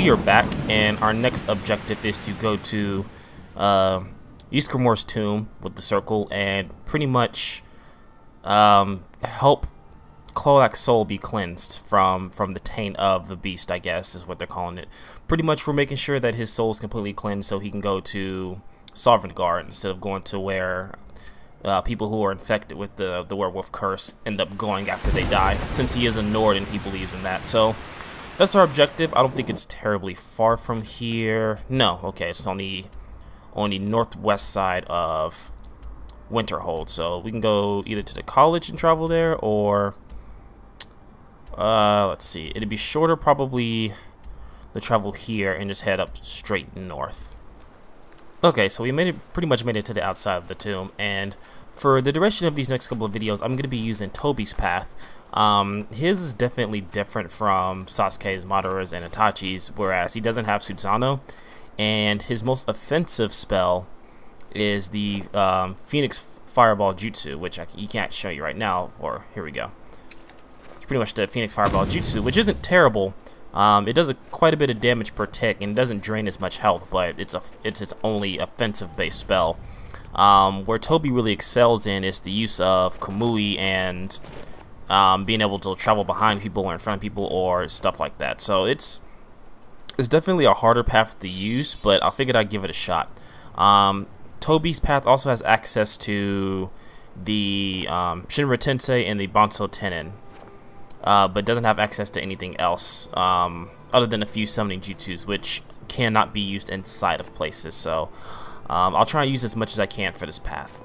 we are back, and our next objective is to go to Ysgramor's tomb with the circle and pretty much help Clolak's soul be cleansed from the taint of the beast, I guess is what they're calling it. Pretty much we're making sure that his soul is completely cleansed so he can go to Sovngarde instead of going to where people who are infected with the werewolf curse end up going after they die, since he is a Nord and he believes in that. So that's our objective. I don't think it's terribly far from here. No, okay, it's on the northwest side of Winterhold, so we can go either to the college and travel there, or let's see, it'd be shorter probably to travel here and just head up straight north. Okay, so we pretty much made it to the outside of the tomb, and for the duration of these next couple of videos, I'm going to be using Tobi's path. His is definitely different from Sasuke's, Madara's, and Itachi's, whereas he doesn't have Susanoo, and his most offensive spell is the Phoenix Fireball Jutsu, which you can't show you right now, or here we go. It's pretty much the Phoenix Fireball Jutsu, which isn't terrible. It does quite a bit of damage per tick, and it doesn't drain as much health, but it's its only offensive-based spell. Where Tobi really excels in is the use of Kamui and being able to travel behind people or in front of people or stuff like that. So it's definitely a harder path to use, but I figured I'd give it a shot. Tobi's path also has access to the Shinra Tensei and the Banso Tenin, but doesn't have access to anything else other than a few summoning jutsus, which cannot be used inside of places. So I'll try and use as much as I can for this path.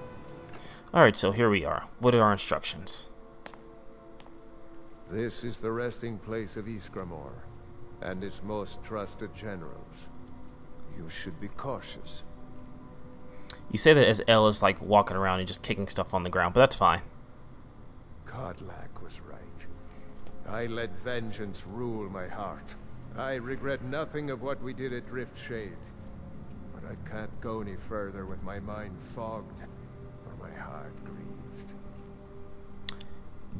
Alright, so here we are. What are our instructions? This is the resting place of Ysgramor and its most trusted generals. You should be cautious. You say that as L is like walking around and just kicking stuff on the ground, but that's fine. Kodlak was right. I let vengeance rule my heart. I regret nothing of what we did at Driftshade. But I can't go any further with my mind fogged or my heart grieved.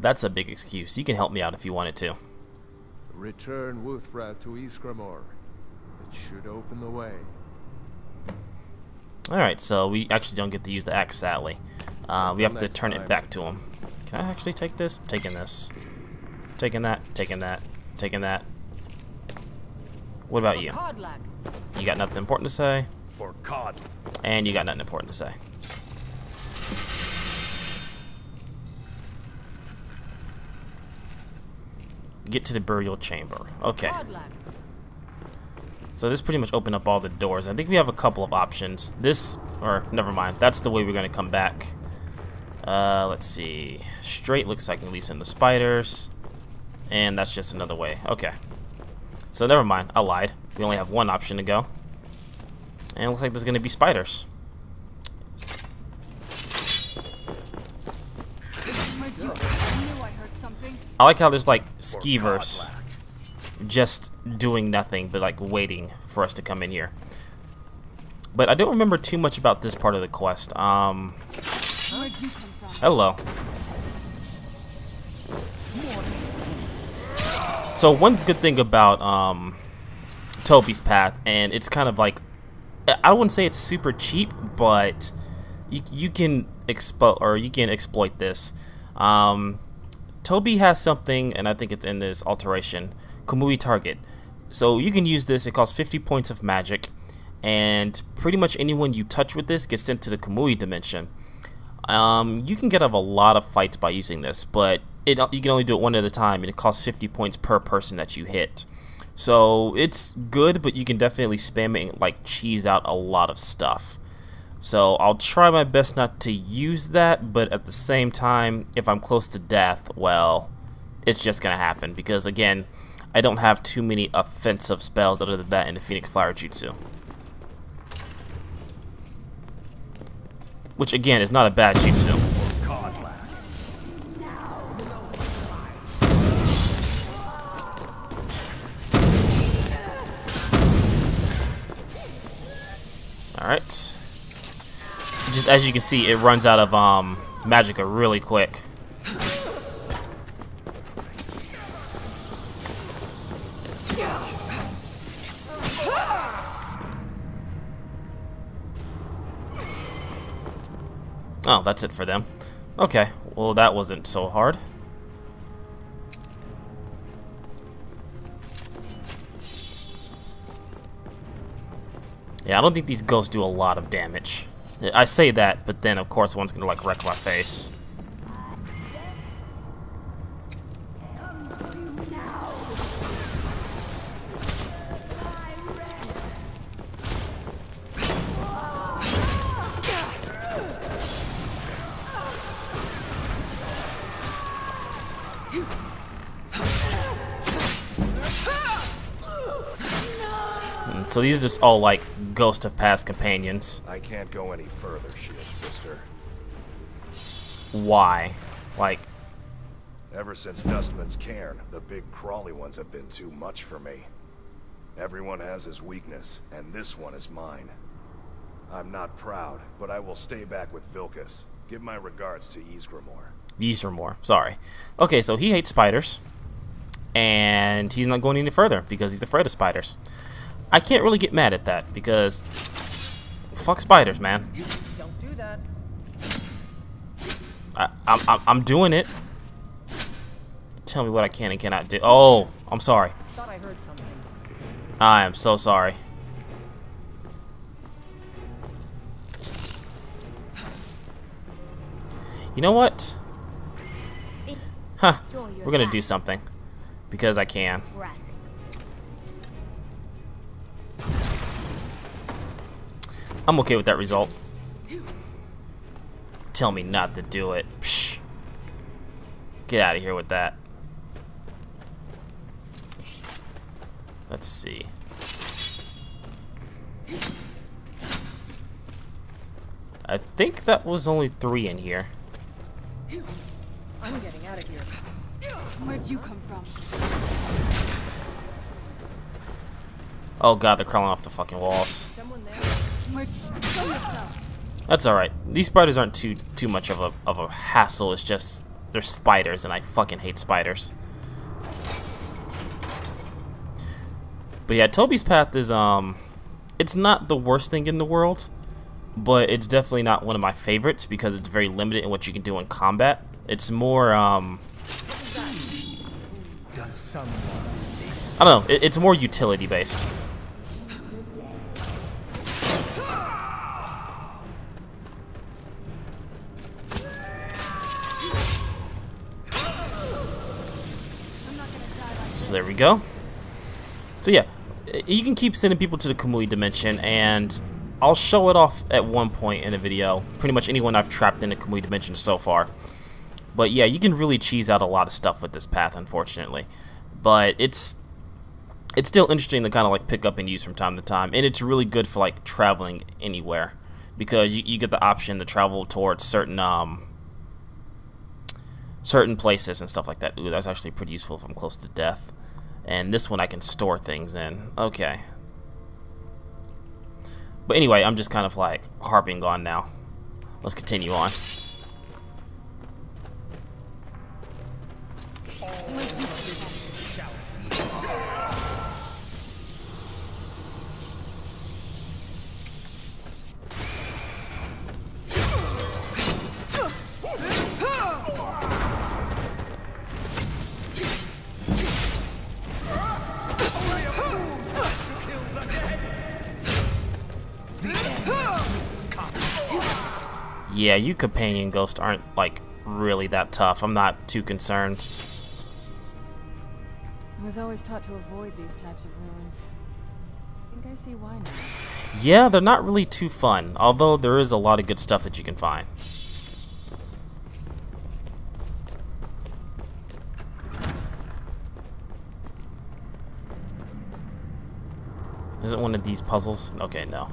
That's a big excuse. You can help me out if you wanted to. Return Wuthra to Ysgramor. It should open the way. Alright, so we actually don't get to use the axe, sadly. We have to turn it back to him. Can I actually take this? I'm taking this. Taking that, taking that, taking that. What about you? You got nothing important to say? For Cod. And you got nothing important to say. Get to the burial chamber. Okay. So this pretty much opened up all the doors. I think we have a couple of options. This, or never mind. That's the way we're going to come back. Let's see. Straight looks like at least in the spiders. And that's just another way. Okay. So never mind. I lied. We only have one option to go. And it looks like there's going to be spiders. I like how there's like skeevers just doing nothing but like waiting for us to come in here. But I don't remember too much about this part of the quest. Hello. So one good thing about Tobi's path, and it's kind of like, I wouldn't say it's super cheap, but you can exploit this. Tobi has something, and I think it's in this alteration, Kamui Target. So you can use this. It costs 50 points of magic, and pretty much anyone you touch with this gets sent to the Kamui dimension. You can get out of a lot of fights by using this, but you can only do it one at a time, and it costs 50 points per person that you hit. So it's good, but you can definitely spam it and like cheese out a lot of stuff. So I'll try my best not to use that, but at the same time, if I'm close to death, well, it's just gonna happen, because again, I don't have too many offensive spells other than that in the Phoenix Flower Jutsu. Which again is not a bad jutsu. Alright. Just as you can see, it runs out of magicka really quick. Oh, that's it for them. Okay, well that wasn't so hard. Yeah, I don't think these ghosts do a lot of damage. I say that, but then of course one's gonna like wreck my face. So these are just all like ghosts of past companions. I can't go any further, Shield Sister. Why? Like, Ever since Dustman's cairn, the big crawly ones have been too much for me. Everyone has his weakness, and this one is mine. I'm not proud, but I will stay back with Vilkas. Give my regards to Ysgramor, sorry. Okay, so he hates spiders, and he's not going any further because he's afraid of spiders. I can't really get mad at that because fuck spiders, man. Don't do that. I'm doing it. Tell me what I can and cannot do. Oh, I'm sorry. Thought I heard something. I am so sorry. You know what? Huh. We're gonna do something because I can. I'm okay with that result. Tell me not to do it. Psh. Get out of here with that. Let's see. I think that was only 3 in here. I'm getting out of here. Where'd you come from? Oh god, they're crawling off the fucking walls. Someone there? Kill yourself. That's alright. These spiders aren't too much of a hassle. It's just they're spiders, and I fucking hate spiders. But yeah, Toby's path is it's not the worst thing in the world, but it's definitely not one of my favorites because it's very limited in what you can do in combat. It's more I don't know. It's more utility based. So there we go. So yeah, you can keep sending people to the Kamui dimension, and I'll show it off at one point in a video. Pretty much anyone I've trapped in the Kamui dimension so far. But yeah, you can really cheese out a lot of stuff with this path, unfortunately. But it's still interesting to kind of like pick up and use from time to time, and it's really good for like traveling anywhere because you get the option to travel towards certain places and stuff like that. Ooh, that's actually pretty useful if I'm close to death. And this one I can store things in. Okay. But anyway, I'm just kind of like harping on now. Let's continue on. Yeah, you companion ghosts aren't, like, really that tough. I'm not too concerned. I was always taught to avoid these types of ruins. I think I see why now. Yeah, they're not really too fun, although there is a lot of good stuff that you can find. Is it one of these puzzles? Okay, no.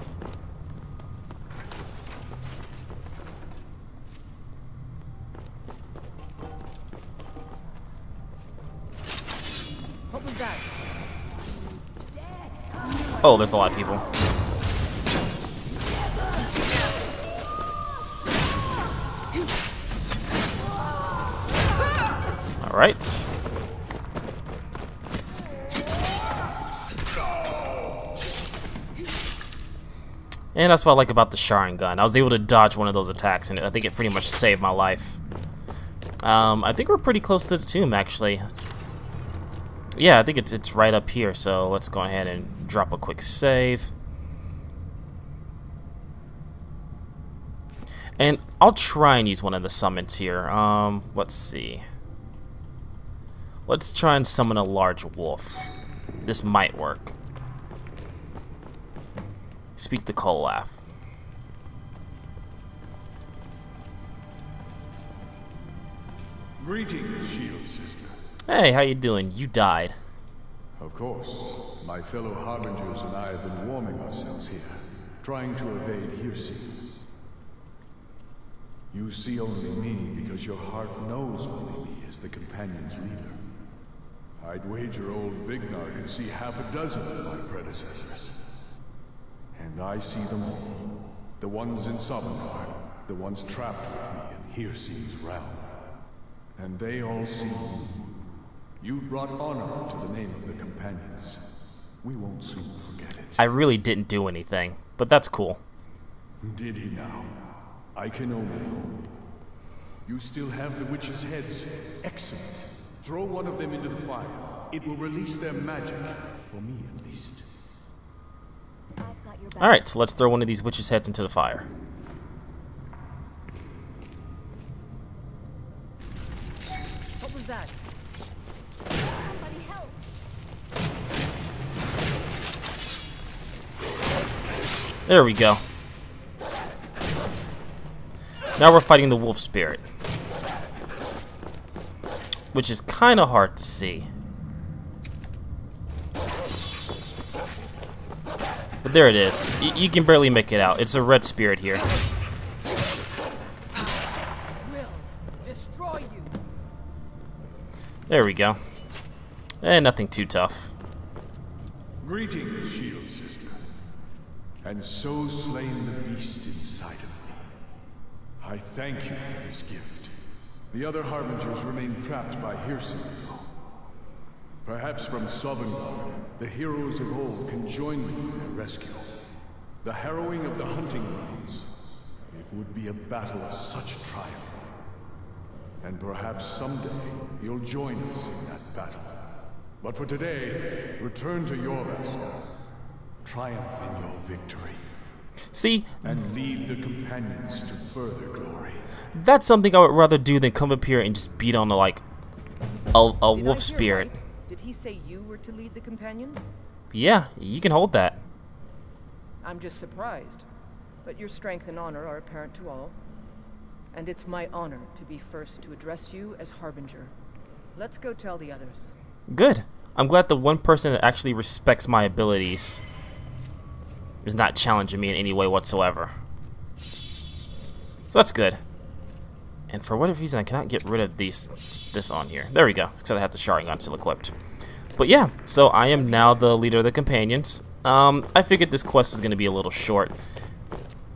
What was that? Oh, there's a lot of people. All right. And that's what I like about the Sharingan. I was able to dodge one of those attacks, and I think it pretty much saved my life. I think we're pretty close to the tomb, actually. Yeah, I think it's right up here, so let's go ahead and drop a quick save. And I'll try and use one of the summons here. Let's see. Let's try and summon a large wolf. This might work. Speak the Kolaf. Greetings, Shield Sister. Hey, how you doing? You died. Of course, my fellow Harbingers and I have been warming ourselves here, trying to evade hearsay. You see only me because your heart knows only me as the Companion's leader. I'd wager old Vignar could see half a dozen of my predecessors. And I see them all. The ones in Sovngarde, the ones trapped with me in Hearse's realm. And they all see you. You brought honor to the name of the Companions. We won't soon forget it. I really didn't do anything, but that's cool. Did he now? I can only hope. You still have the witches' heads. Excellent. Throw one of them into the fire. It will release their magic. For me, at least. Alright, so let's throw one of these witches' heads into the fire. What was that? Somebody help! There we go. Now we're fighting the wolf spirit, which is kind of hard to see. But there it is. You can barely make it out. It's a red spirit here. Will destroy you. There we go. And nothing too tough. Greetings, Shield Sister. And so slain the beast inside of me. I thank you for this gift. The other Harbingers remain trapped by hearsay. Perhaps from Sovngarde, the heroes of old can join me in their rescue. The harrowing of the hunting grounds. It would be a battle of such triumph. And perhaps someday you'll join us in that battle. But for today, return to your rest. Triumph in your victory. See? And lead the Companions to further glory. That's something I would rather do than come up here and just beat on like a Did I wolf hear spirit. right? Did he say you were to lead the Companions? Yeah, you can hold that. I'm just surprised. But your strength and honor are apparent to all. And it's my honor to be first to address you as Harbinger. Let's go tell the others. Good. I'm glad the one person that actually respects my abilities is not challenging me in any way whatsoever. So that's good. And for whatever reason, I cannot get rid of this on here. There we go. Except I have the Sharingan still equipped. But yeah, so I am now the leader of the Companions. I figured this quest was going to be a little short.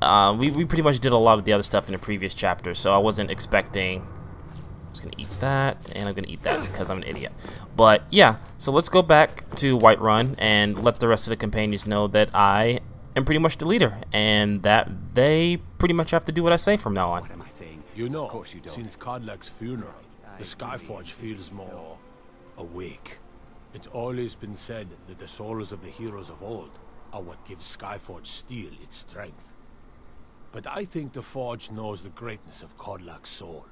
We pretty much did a lot of the other stuff in the previous chapter, so I wasn't expecting... I'm just going to eat that, and I'm going to eat that because I'm an idiot. But yeah, so let's go back to Whiterun and let the rest of the Companions know that I am pretty much the leader, and that they pretty much have to do what I say from now on. You know, since Kodlak's funeral, the Skyforge feels more awake. It's always been said that the souls of the heroes of old are what gives Skyforge steel its strength. But I think the Forge knows the greatness of Kodlak's soul.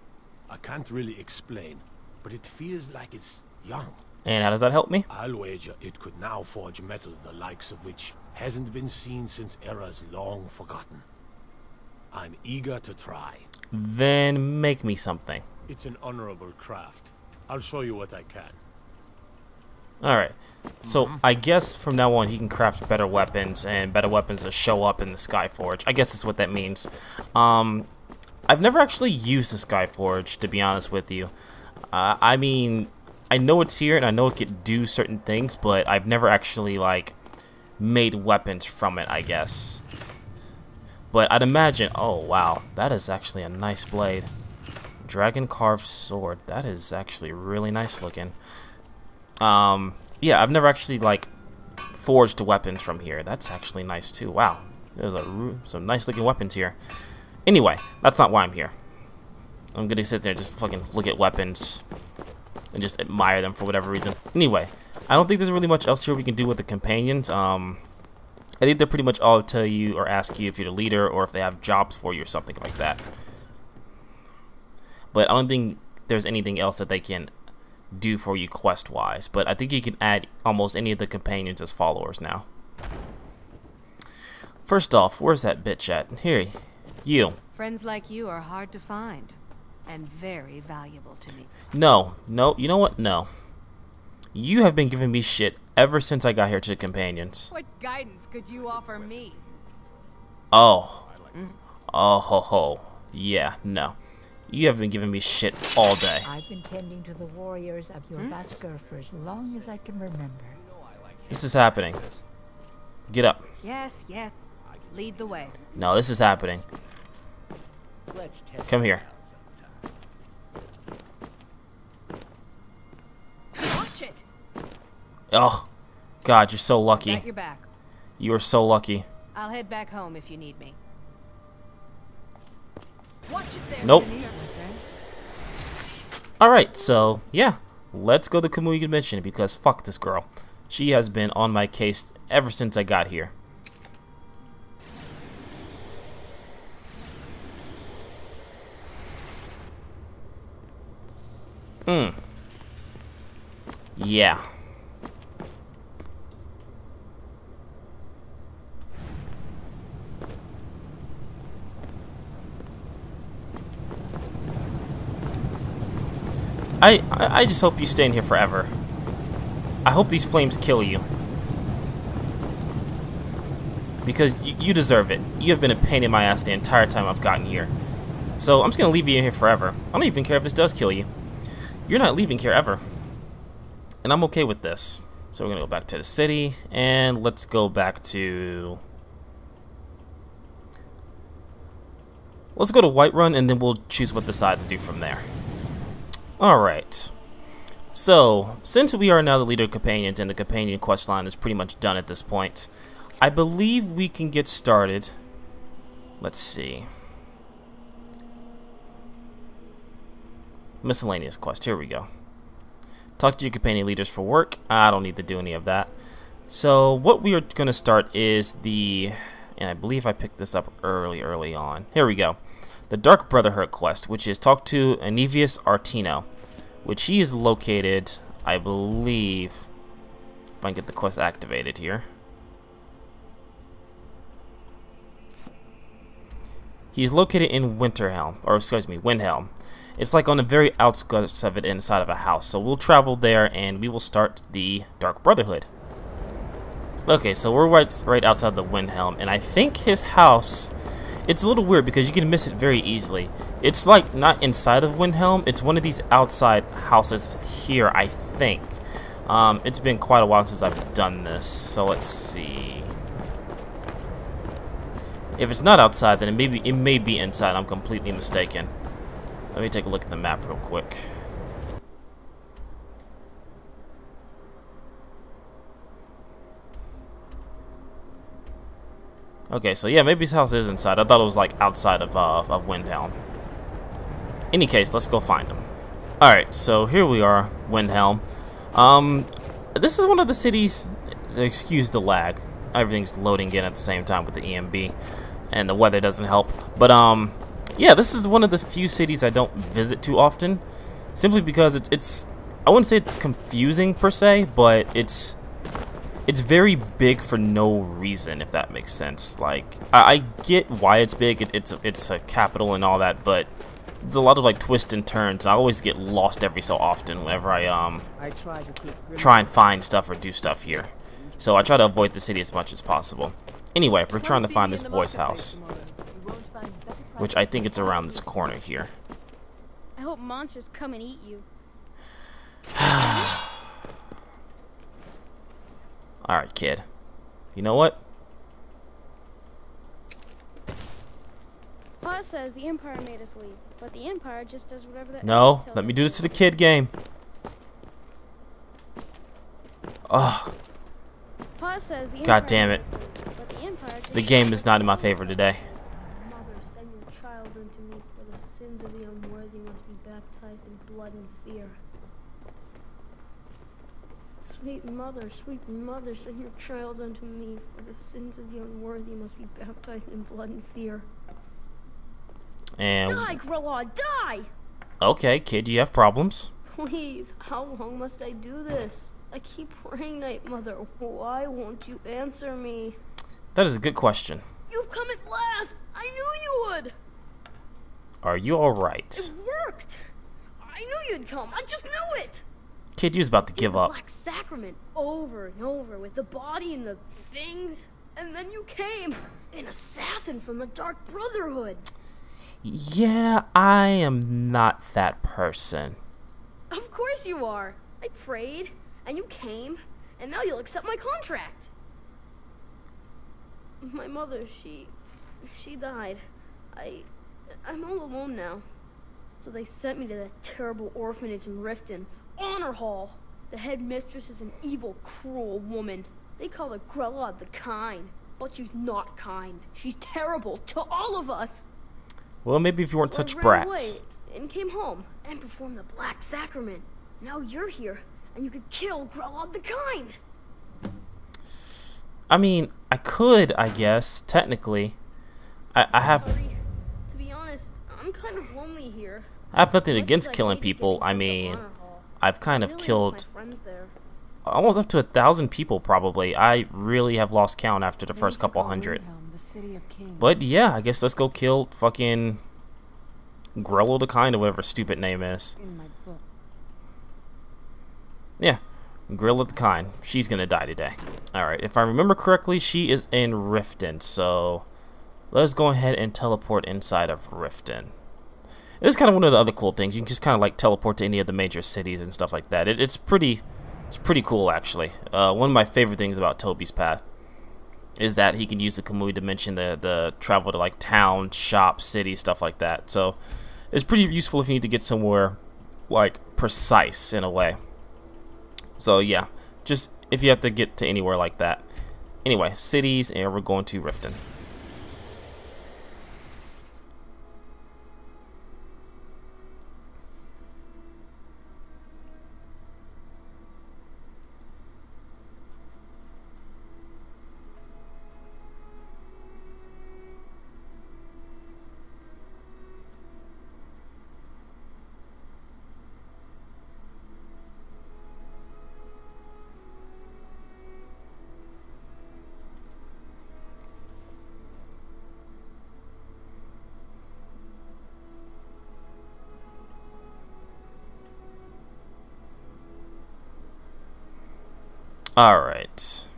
I can't really explain, but it feels like it's young. And how does that help me? I'll wager it could now forge metal the likes of which hasn't been seen since eras long forgotten. I'm eager to try. Then make me something. It's an honorable craft. I'll show you what I can. Alright, so I guess from now on he can craft better weapons, and better weapons will show up in the Skyforge. I guess that's what that means. I've never actually used the Skyforge, to be honest with you. I mean, I know it's here and I know it can do certain things, but I've never actually, like, made weapons from it, I guess. But I'd imagine... Oh, wow. That is actually a nice blade. Dragon carved sword. That is actually really nice looking. Yeah, I've never actually, like, forged weapons from here. That's actually nice, too. Wow. There's some nice looking weapons here. Anyway, that's not why I'm here. I'm gonna sit there and just fucking look at weapons and just admire them for whatever reason. Anyway, I don't think there's really much else here we can do with the companions. I think they're pretty much all tell you or ask you if you're the leader or if they have jobs for you or something like that. But I don't think there's anything else that they can do for you quest-wise. But I think you can add almost any of the companions as followers now. First off, where's that bitch at? Here, you. Friends like you are hard to find, and very valuable to me. No, you know what? No. You have been giving me shit ever since I got here to the companions. What guidance could you offer me? Oh. Oh ho ho. Yeah, no. You have been giving me shit all day. I've been tending to the warriors of your Vasker for as long as I can remember. This is happening. Get up. Yes, yes. Lead the way. No, this is happening. Come here. Watch it. Oh, God, you're so lucky. Got your back. You are so lucky. I'll head back home if you need me. Watch it there. Nope. Alright, so, yeah. Let's go to Kamui Convention because fuck this girl. She has been on my case ever since I got here. Yeah. I just hope you stay in here forever. I hope these flames kill you. Because you deserve it. You have been a pain in my ass the entire time I've gotten here. So I'm just going to leave you in here forever. I don't even care if this does kill you. You're not leaving here ever. And I'm okay with this. So we're going to go back to the city. And let's go back to... Let's go to Whiterun and then we'll choose what decide to do from there. Alright. So, since we are now the leader of companions and the companion quest line is pretty much done at this point, I believe we can get started. Let's see. Miscellaneous quest. Here we go. Talk to your companion leaders for work. I don't need to do any of that. So, what we are going to start is the... And I believe I picked this up early on. Here we go. The Dark Brotherhood quest, which is talk to Anivius Artino, which he is located, I believe, if I can get the quest activated here. He's located in Winterhelm, or excuse me, Windhelm. It's like on the very outskirts of it inside of a house. So we'll travel there and we will start the Dark Brotherhood. Okay, so we're right outside the Windhelm, and I think his house, it's a little weird because you can miss it very easily. It's like not inside of Windhelm, it's one of these outside houses here, I think. It's been quite a while since I've done this, so let's see. If it's not outside, then it may be inside. I'm completely mistaken. Let me take a look at the map real quick. Okay, so yeah, maybe his house is inside. I thought it was like outside of Windhelm. Any case, let's go find him. Alright, so here we are, Windhelm. This is one of the cities, excuse the lag. Everything's loading in at the same time with the EMB, and the weather doesn't help. But, yeah, this is one of the few cities I don't visit too often. Simply because it's I wouldn't say it's confusing per se, but it's very big for no reason, if that makes sense. Like, I get why it's big, it's a capital and all that, but there's a lot of like twists and turns. I always get lost every so often whenever I try and find stuff or do stuff here. So I try to avoid the city as much as possible. Anyway, we're trying to find this boy's house, which I think it's around this corner here. I hope monsters come and eat you. Alright, kid. You know what? Pa says the Empire made us leave, but the Empire just does whatever the No, let me do this to the kid game. Oh. Pa says the God damn it. The game is not in my favor today. Mother, send your child unto me, for the sins of the unworthy must be baptized in blood and fear. Sweet mother, send your child unto me, for the sins of the unworthy must be baptized in blood and fear. And Die, Grilla, die! okay, kid, you have problems. Please, how long must I do this? I keep praying, Night Mother. Why won't you answer me? That is a good question. You've come at last! I knew you would! Are you alright? It worked! I knew you'd come! I just knew it! Kid, you was about to give up. Black Sacrament over and over with the body and the things. And then you came! An assassin from the Dark Brotherhood! Yeah, I am not that person. Of course you are! I prayed, and you came, and now you'll accept my contract! My mother, she died. I'm all alone now. So they sent me to that terrible orphanage in Riften. Honor Hall! The headmistress is an evil, cruel woman. They call her Grella the Kind. But she's not kind. She's terrible to all of us! Well, maybe if you weren't So such I ran brats. away and came home and performed the Black Sacrament. Now you're here, and you could kill Grella the Kind! I mean, I could, I guess, technically. I have... Buddy, to be honest, I'm kind of lonely here. I have nothing Much against as I killing hated people. getting I sent to mean, Honor Hall, I've kind I of really miss killed my friends there. almost up to 1,000 people, probably. I really have lost count after the first couple hundred. The city of kings. But yeah, I guess let's go kill fucking Grello the Kind, or whatever stupid name is. In my book. Yeah, Grello the Kind. She's gonna die today. Alright, if I remember correctly, she is in Riften, so let's go ahead and teleport inside of Riften. This is kind of one of the other cool things. You can just kind of like teleport to any of the major cities and stuff like that. It's pretty cool, actually. One of my favorite things about Toby's Path is that he can use the Kamui Dimension to travel to like town, shop, city, stuff like that. So it's pretty useful if you need to get somewhere like precise in a way. So yeah, just if you have to get to anywhere like that. Anyway, cities, and we're going to Riften. Alright.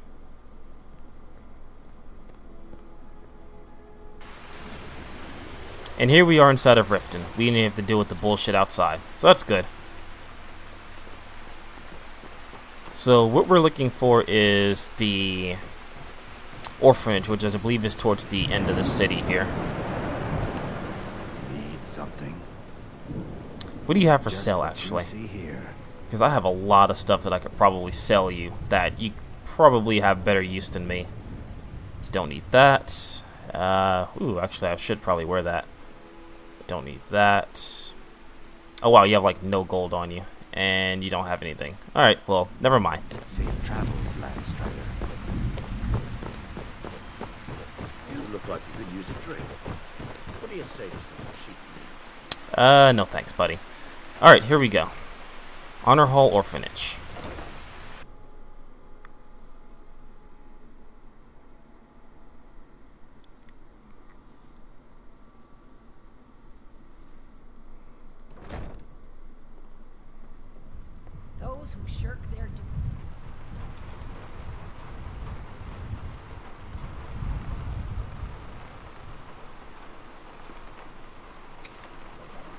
And here we are inside of Riften. We didn't have to deal with the bullshit outside. So that's good. So what we're looking for is the orphanage, which I believe is towards the end of the city here. Need something. What do you have for Just sale, what you actually? see here. Because I have a lot of stuff that I could probably sell you that you probably have better use than me. Don't need that. Ooh, actually, I should probably wear that. Don't need that. Oh, wow, you have, like, no gold on you. And you don't have anything. Alright, well, never mind. Safe travels, Landstrider. You look like you could use a drink. What do you say to some cheap? No thanks, buddy. Alright, here we go. Honor Hall Orphanage. Those who shirk their duty.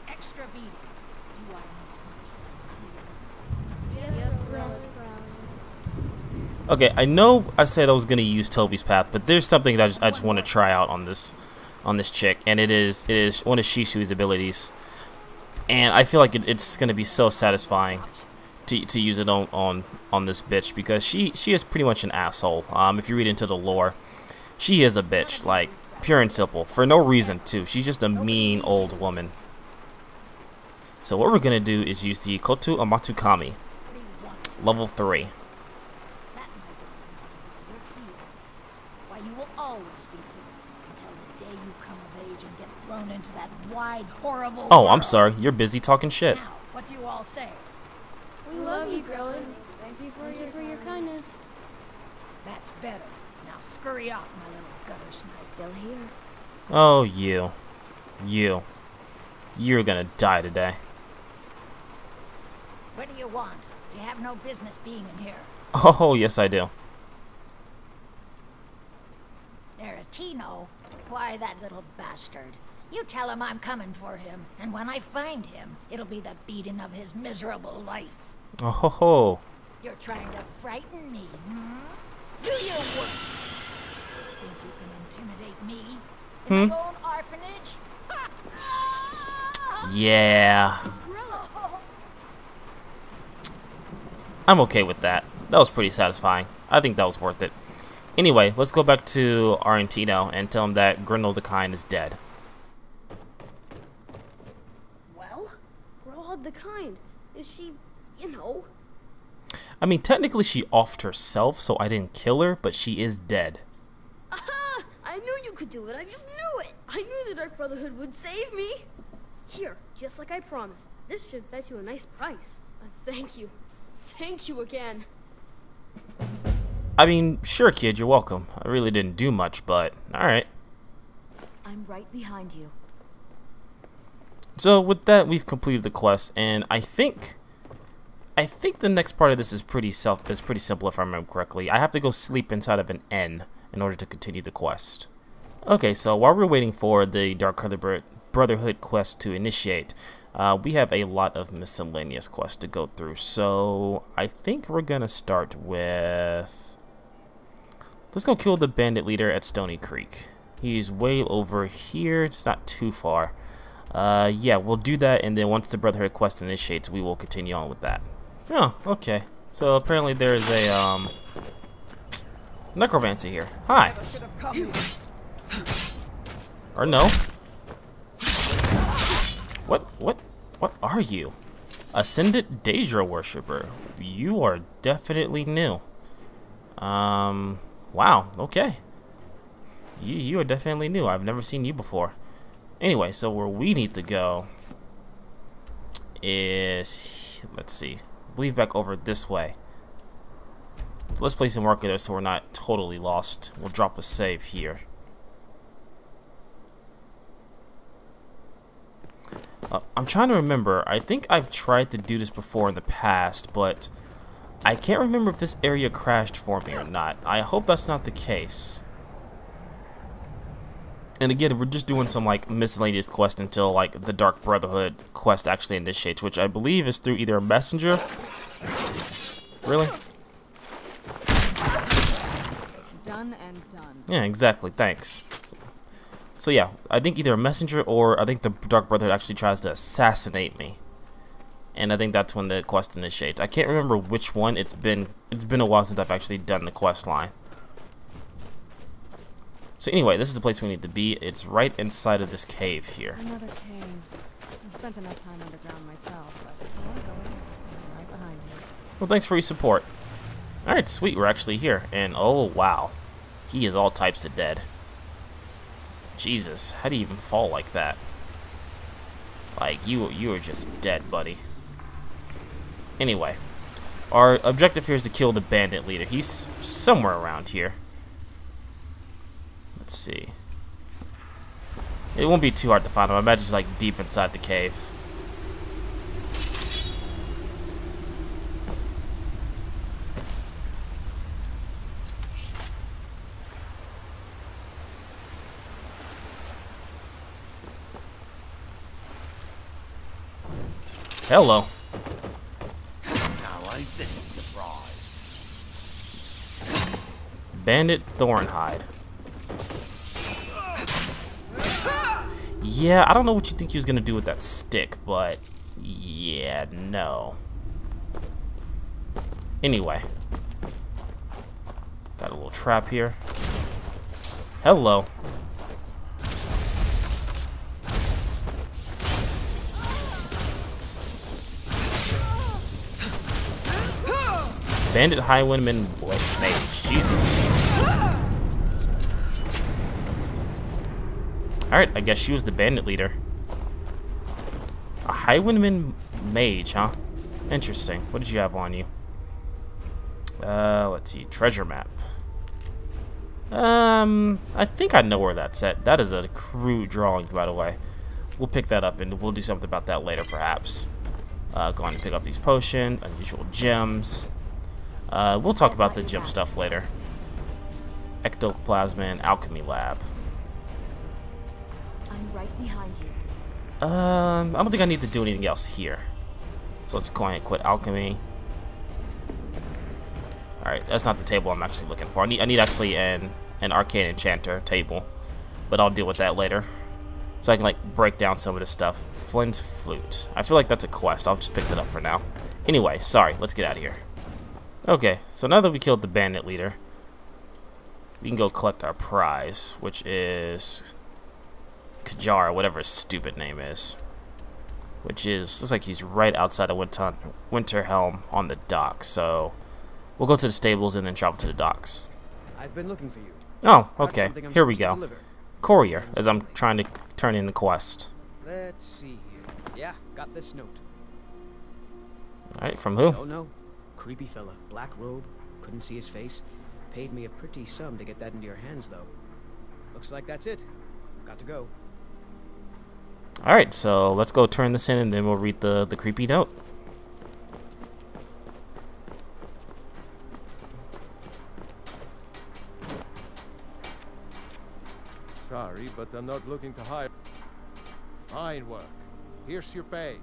Extra beating. Do I make myself clear? Yes, Okay, I know I said I was gonna use Toby's Path, but there's something that I just want to try out on this chick, and it is one of Shishui's abilities, and I feel like it's gonna be so satisfying to use it on this bitch, because she is pretty much an asshole. If you read into the lore, She is a bitch, like, pure and simple. For no reason, too. She's just a mean old woman. So what we're going to do is use the Koto Amatukami. Level 3. Why, you will always be here until the day you come of age and get thrown into that wide, horrible Oh, I'm world. sorry. You're busy talking shit. Now, what do you all say? We love you, Grillin. Thank you for your kindness. That's better. Now scurry off, my little gutter snipe. Still here. Oh, you. You. You're gonna die today. What do you want? You have no business being in here. Oh, yes I do. There, Tino. Why, that little bastard. You tell him I'm coming for him, and when I find him, it'll be the beating of his miserable life. Oh ho ho. You're trying to frighten me, hmm? Do your work. Think you can intimidate me? In my own orphanage? Yeah. I'm okay with that. That was pretty satisfying. I think that was worth it. Anyway, let's go back to Argentino and tell him that Grindel the Kind is dead. Well, Grodd the Kind. Is she, you know? I mean, technically she offed herself, so I didn't kill her, but she is dead. Aha! I knew you could do it. I just knew it. I knew the Dark Brotherhood would save me. Here, just like I promised. This should fetch you a nice price. Thank you. Thank you again. I mean, sure, kid, you're welcome. I really didn't do much, but alright. I'm right behind you. So with that, we've completed the quest, and I think the next part of this is pretty simple if I remember correctly. I have to go sleep inside of an inn in order to continue the quest. Okay, so while we're waiting for the Dark Brotherhood quest to initiate, we have a lot of miscellaneous quests to go through. So I think we're gonna start with, let's go kill the bandit leader at Stony Creek. He's way over here. It's not too far. Yeah, we'll do that, and then once the Brotherhood quest initiates, we will continue on with that. Oh, okay. So apparently there is a necromancer here. Hi. Or no. What are you? Ascendant Daedra worshipper. You are definitely new. Wow, okay. You are definitely new. I've never seen you before. Anyway, so where we need to go is, let's see, I believe back over this way. So let's place a marker there so we're not totally lost. We'll drop a save here. I'm trying to remember. I think I've tried to do this before in the past, but I can't remember if this area crashed for me or not. I hope that's not the case. And again, we're just doing some like miscellaneous quest until like the Dark Brotherhood quest actually initiates, which I believe is through either a messenger. Really? Done and done. Yeah, exactly. Thanks. So yeah, I think either a messenger or I think the Dark Brotherhood actually tries to assassinate me. And I think that's when the quest initiates. I can't remember which one. It's been a while since I've actually done the quest line. So anyway, this is the place we need to be. It's right inside of this cave here. Another cave. I've spent enough time underground myself, but if you want to go in, I'm right behind you. Well, thanks for your support. Alright, sweet, we're actually here. And oh wow, he is all types of dead. Jesus, how do you even fall like that? Like, you are just dead, buddy. Anyway, our objective here is to kill the bandit leader. He's somewhere around here. Let's see. It won't be too hard to find him. I imagine he's like deep inside the cave. Hello. Now ain't this a surprise? Bandit Thornhide. Yeah, I don't know what you think he was gonna do with that stick, but yeah, no. Anyway, got a little trap here. Hello. Bandit Highwindman Mage. Jesus. Alright, I guess she was the bandit leader. A Highwindman Mage, huh? Interesting. What did you have on you? Let's see. Treasure map. I think I know where that's at. That is a crude drawing, by the way. We'll pick that up and we'll do something about that later, perhaps. Go on and pick up these potions, unusual gems. We'll talk about the gem stuff later. Ectoplasma Alchemy Lab. I'm right behind you. I don't think I need to do anything else here. So let's go ahead and quit alchemy. Alright, that's not the table I'm actually looking for. I need actually an arcane enchanter table. But I'll deal with that later. So I can like break down some of this stuff. Flint's flute. I feel like that's a quest. I'll just pick that up for now. Anyway, sorry, let's get out of here. Okay, so now that we killed the bandit leader, we can go collect our prize, which is Kajara, whatever his stupid name is. Which is, looks like he's right outside of Winterhelm on the docks. So we'll go to the stables and then travel to the docks. I've been looking for you. Oh, okay. Here we go. Courier, as I'm trying to turn in the quest. Let's see here. Yeah, got this note. Alright, from who? Don't know. Creepy fella, black robe, couldn't see his face. Paid me a pretty sum to get that into your hands, though. Looks like that's it. Got to go. Alright, so let's go turn this in and then we'll read the creepy note. Sorry, but I'm not looking to hire. Fine work. Here's your pay.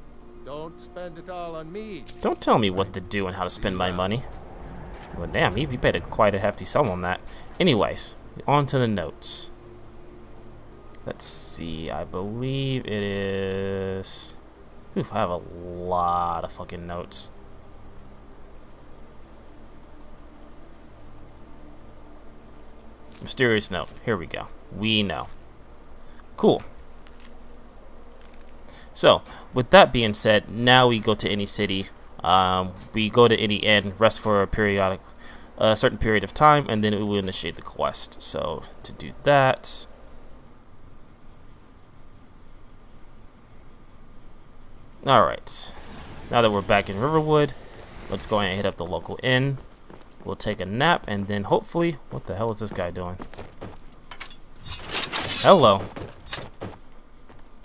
Don't spend it all on me. Don't tell me what to do and how to spend my money. Well, damn, he paid quite a hefty sum on that. Anyways, on to the notes. Let's see, I believe it is... Oof, I have a lot of fucking notes. Mysterious note. Here we go. We know. Cool. So, with that being said, now we go to any city. We go to any inn, rest for a certain period of time, and then we will initiate the quest. So, to do that... Alright. Now that we're back in Riverwood, let's go ahead and hit up the local inn. We'll take a nap, and then hopefully... What the hell is this guy doing? Hello.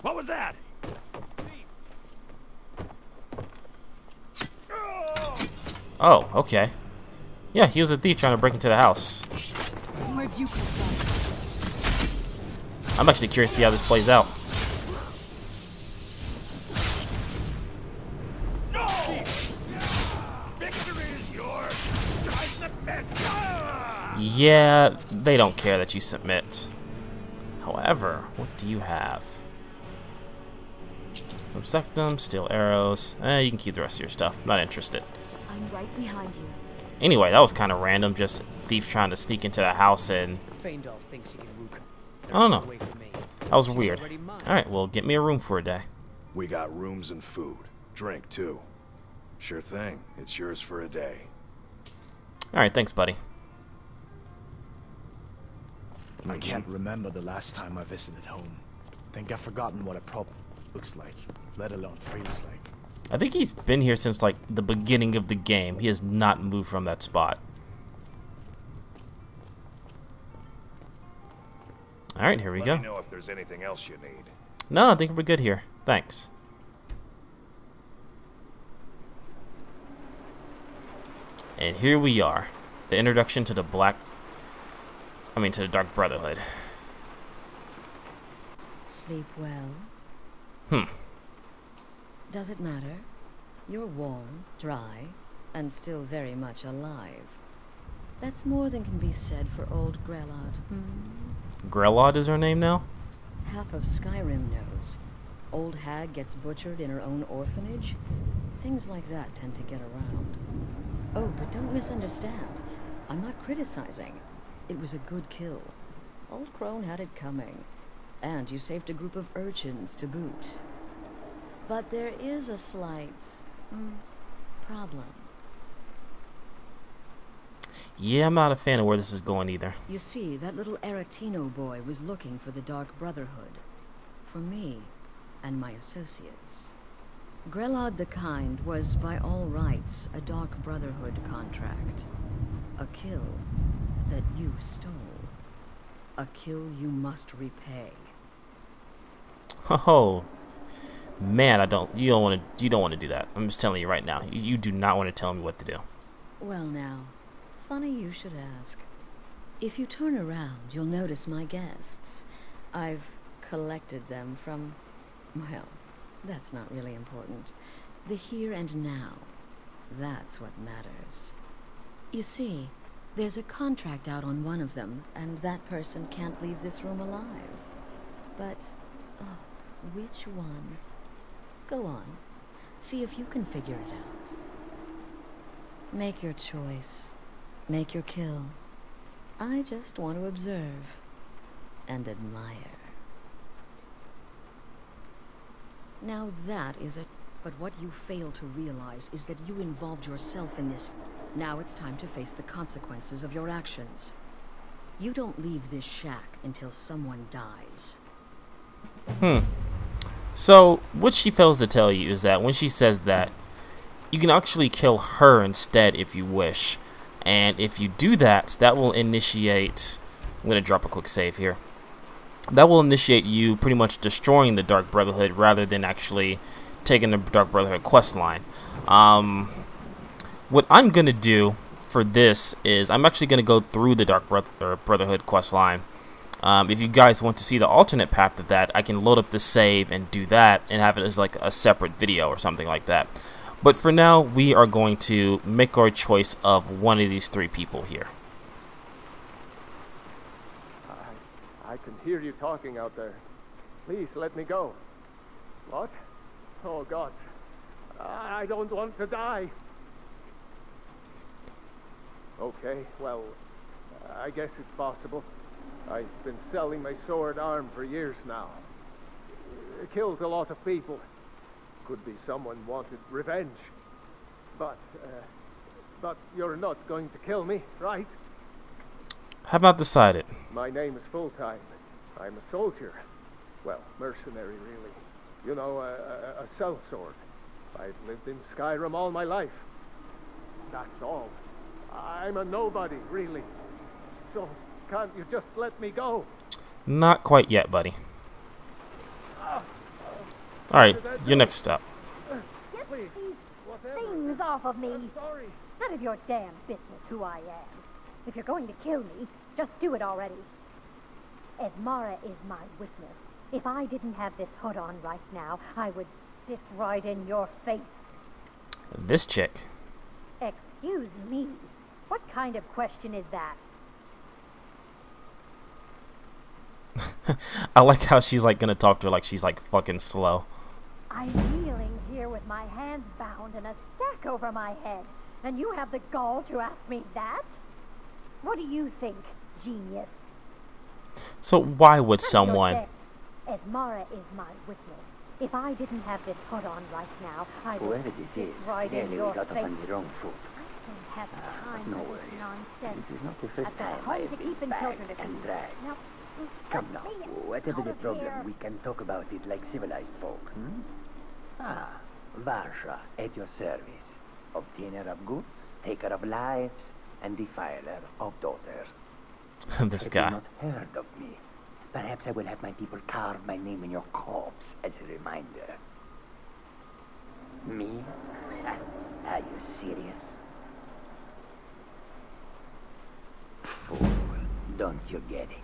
What was that? Oh, okay. Yeah, he was a thief trying to break into the house. Where'd you come from? I'm actually curious to see how this plays out. Yeah, they don't care that you submit. However, what do you have? Some sectum, steel arrows. You can keep the rest of your stuff. Not interested. I'm right behind you. Anyway, that was kind of random. Just thief trying to sneak into the house and... Feindal thinks he can rook. I don't know. That was weird. Alright, well, get me a room for a day. We got rooms and food. Drink, too. Sure thing. It's yours for a day. Alright, thanks, buddy. I can't remember the last time I visited home. Think I've forgotten what a problem looks like, let alone feels like. I think he's been here since, like, the beginning of the game. He has not moved from that spot. Alright, here we go. Let me know if there's anything else you need. No, I think we're good here. Thanks. And here we are. The introduction to the to the Dark Brotherhood. Sleep well? Does it matter? You're warm, dry, and still very much alive. That's more than can be said for old Grelod. Grelod is her name now? Half of Skyrim knows. Old hag gets butchered in her own orphanage. Things like that tend to get around. Oh, but don't misunderstand. I'm not criticizing. It was a good kill. Old Crone had it coming. And you saved a group of urchins to boot. But there is a slight problem. Yeah, I'm not a fan of where this is going either. You see, that little Aretino boy was looking for the Dark Brotherhood. For me and my associates. Grelod the Kind was, by all rights, a Dark Brotherhood contract. A kill that you stole. A kill you must repay. Oh, man, you don't want to do that. I'm just telling you right now. You do not want to tell me what to do. Well now, funny you should ask. If you turn around, you'll notice my guests. I've collected them from, well, that's not really important. The here and now. That's what matters. You see, there's a contract out on one of them, and that person can't leave this room alive. But, oh, which one? Go on. See if you can figure it out. Make your choice. Make your kill. I just want to observe and admire. Now that is a... But what you fail to realize is that you involved yourself in this. Now it's time to face the consequences of your actions. You don't leave this shack until someone dies. So, what she fails to tell you is that when she says that, you can actually kill her instead if you wish. And if you do that, that will initiate... I'm going to drop a quick save here. That will initiate you pretty much destroying the Dark Brotherhood rather than actually taking the Dark Brotherhood quest line. What I'm going to do for this is I'm actually going to go through the Dark Brotherhood quest line. If you guys want to see the alternate path of that, I can load up the save and do that and have it as like a separate video or something like that. But for now, we are going to make our choice of one of these three people here. I can hear you talking out there. Please let me go. What? Oh God. I don't want to die. Okay, well, I guess it's possible. I've been selling my sword arm for years now. Killed a lot of people. Could be someone wanted revenge. But you're not going to kill me, right? Have not decided. My name is Full-Time. I'm a soldier. Well, mercenary, really. You know, a sellsword. I've lived in Skyrim all my life. That's all. I'm a nobody, really. So, can't you just let me go? Not quite yet, buddy. Alright, your next step. Get these things off of me. None of your damn business who I am. If you're going to kill me, just do it already. Esmara is my witness. If I didn't have this hood on right now, I would spit right in your face. This chick. Excuse me. What kind of question is that? I like how she's like gonna talk to her like she's like fucking slow. I'm kneeling here with my hands bound and a sack over my head, and you have the gall to ask me that? What do you think, genius? So why would someone... Esmara is my witness. If I didn't have this put on right now, I would sit right in your face. I don't have time for this nonsense. This is not the first time I have been bagged and dragged. Come now, whatever the problem, we can talk about it like civilized folk. Varsha, at your service. Obtainer of goods, taker of lives, and defiler of daughters. This guy. Have you not heard of me? Perhaps I will have my people carve my name in your corpse as a reminder. Me? Are you serious? Fool, don't you get it?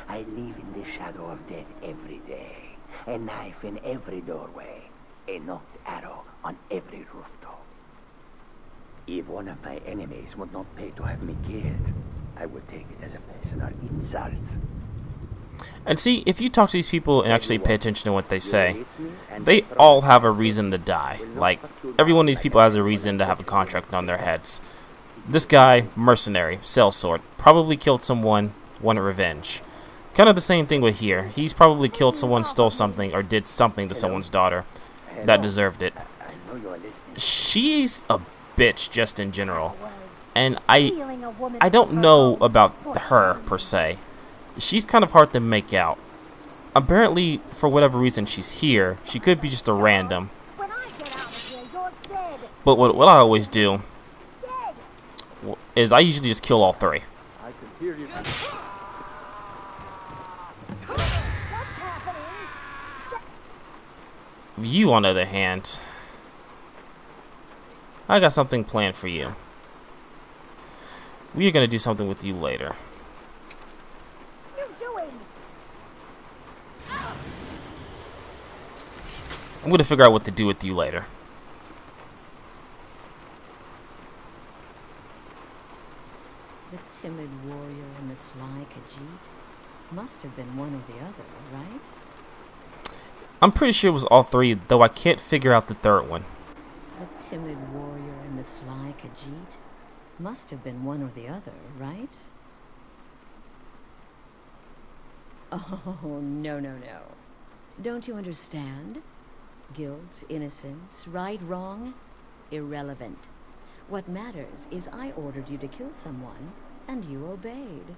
I live in the shadow of death every day. A knife in every doorway. A knocked arrow on every rooftop. If one of my enemies would not pay to have me killed, I would take it as a personal insult. And see, if you talk to these people and actually pay attention to what they say, they all have a reason to die. Like, every one of these people has a reason to have a contract on their heads. This guy, mercenary, sellsword, probably killed someone, wanted revenge. Kind of the same thing with here. He's probably killed someone, stole something, or did something to someone's daughter that deserved it. She's a bitch just in general. And I don't know about her, per se. She's kind of hard to make out. Apparently, for whatever reason, she's here. She could be just a random. But what I always do is I usually just kill all three. I can hear you. You, on the other hand, I got something planned for you. We are going to do something with you later. I'm going to figure out what to do with you later. The timid warrior and the sly Khajiit must have been one or the other, right? I'm pretty sure it was all three, though I can't figure out the third one. The timid warrior and the sly Khajiit must have been one or the other, right? Oh, no, no, no. Don't you understand? Guilt, innocence, right, wrong, irrelevant. What matters is I ordered you to kill someone, and you obeyed.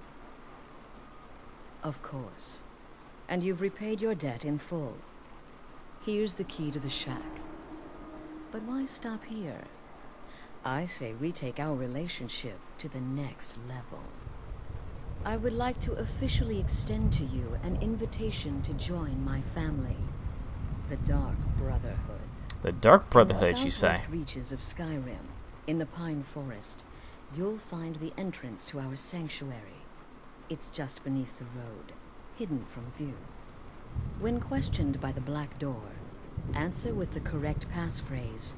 Of course. And you've repaid your debt in full. Here's the key to the shack. But why stop here? I say we take our relationship to the next level. I would like to officially extend to you an invitation to join my family, the Dark Brotherhood. The Dark Brotherhood, you say? In the southwest reaches of Skyrim, in the Pine Forest, you'll find the entrance to our sanctuary. It's just beneath the road, hidden from view. When questioned by the Black Door, answer with the correct passphrase,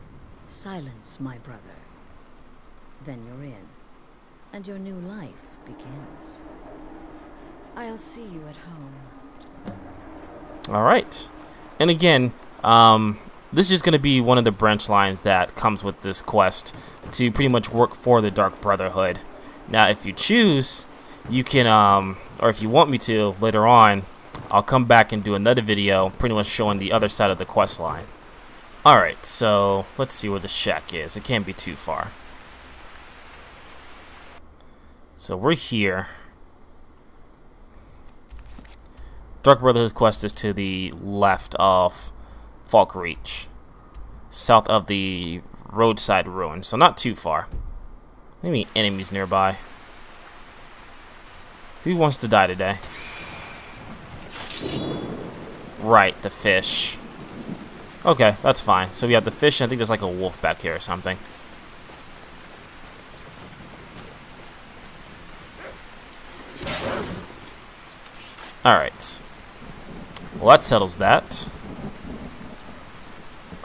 "Silence, my brother." Then you're in, and your new life begins. I'll see you at home. Alright. And again, this is just going to be one of the branch lines that comes with this quest to pretty much work for the Dark Brotherhood. Now, if you choose, you can, or if you want me to, later on, I'll come back and do another video pretty much showing the other side of the quest line. Alright, so let's see where the shack is. It can't be too far. So we're here. Dark Brotherhood's quest is to the left of Falk Reach, south of the roadside ruin, so not too far. Maybe enemies nearby. Who wants to die today? Right, the fish. Okay, that's fine. So we have the fish, and I think there's like a wolf back here or something. Alright. Well, that settles that.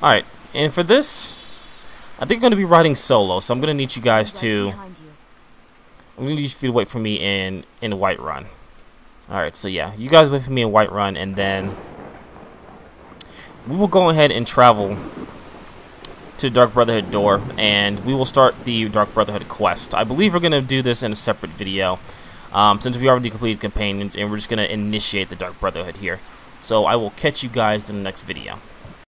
Alright, and for this, I think I'm going to be riding solo, so I'm going to need you guys to... I'm going to need you to wait for me in Whiterun. Alright, so yeah, you guys wait for me in Whiterun, and then we will go ahead and travel to Dark Brotherhood door, and we will start the Dark Brotherhood quest. I believe we're going to do this in a separate video, since we already completed companions, and we're just going to initiate the Dark Brotherhood here. So I will catch you guys in the next video.